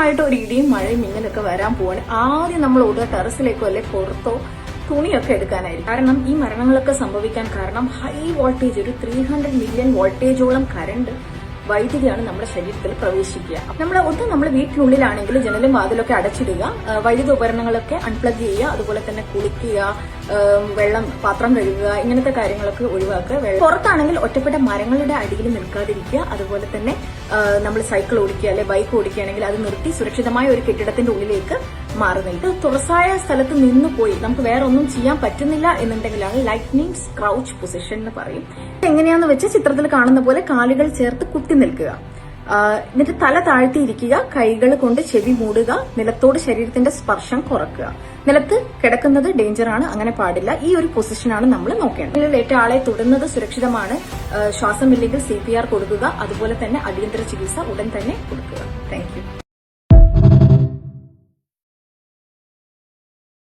ശക്തമായിട്ട് ഒരു ഇടിയും മഴയും ഇങ്ങനെയൊക്കെ വരാൻ പോവാണ്. ആദ്യം നമ്മൾ ഓടുക ടെറസിലേക്കോ അല്ലെ പുറത്തോ തുണിയൊക്കെ എടുക്കാനായിരിക്കും. കാരണം ഈ മരണങ്ങളൊക്കെ സംഭവിക്കാൻ കാരണം ഹൈ വോൾട്ടേജ്, ഒരു 300 മില്യൺ വോൾട്ടേജോളം കറണ്ട് വൈദ്യുതിയാണ് നമ്മുടെ ശരീരത്തിൽ പ്രവേശിക്കുക. നമ്മൾ വീട്ടിനുള്ളിലാണെങ്കിൽ ജനലും വാതിലൊക്കെ അടച്ചിടുക, വൈദ്യുത ഉപകരണങ്ങളൊക്കെ അൺപ്ലഗ് ചെയ്യുക, അതുപോലെ തന്നെ കുളിക്കുക, വെള്ളം പാത്രം കഴുകുക, ഇങ്ങനത്തെ കാര്യങ്ങളൊക്കെ ഒഴിവാക്കുക. പുറത്താണെങ്കിൽ ഒറ്റപ്പെട്ട മരങ്ങളുടെ അടിയിൽ നിൽക്കാതിരിക്കുക. അതുപോലെ തന്നെ നമ്മൾ സൈക്കിൾ ഓടിക്കുക അല്ലെ ബൈക്ക് ഓടിക്കുകയാണെങ്കിൽ അത് നിർത്തി സുരക്ഷിതമായ ഒരു കെട്ടിടത്തിന്റെ ഉള്ളിലേക്ക് മാറി നിൽക്കുക. തുറസായ സ്ഥലത്ത് നിന്ന് പോയി നമുക്ക് വേറെ ഒന്നും ചെയ്യാൻ പറ്റുന്നില്ല എന്നുണ്ടെങ്കിലാണ് ലൈറ്റ്നിങ് ക്രൗച്ച് പൊസിഷൻ എന്ന് പറയും. എങ്ങനെയാന്ന് വെച്ചാൽ ചിത്രത്തിൽ കാണുന്ന പോലെ കാലുകൾ ചേർത്ത് കുത്തി നിൽക്കുക, എന്നിട്ട് തല താഴ്ത്തിയിരിക്കുക, കൈകൾ കൊണ്ട് ചെവി മൂടുക, നിലത്തോട് ശരീരത്തിന്റെ സ്പർശം കുറക്കുക. നിലത്ത് കിടക്കുന്നത് ഡേഞ്ചറാണ്, അങ്ങനെ പാടില്ല. ഈ ഒരു പൊസിഷനാണ് നമ്മൾ നോക്കേണ്ടത്. ഏറ്റ ആളെ തൊടുന്നത് സുരക്ഷിതമാണ്. ശ്വാസമില്ലെങ്കിൽ CPR കൊടുക്കുക, അതുപോലെ തന്നെ അടിയന്തര ചികിത്സ ഉടൻ തന്നെ കൊടുക്കുക. Thank you.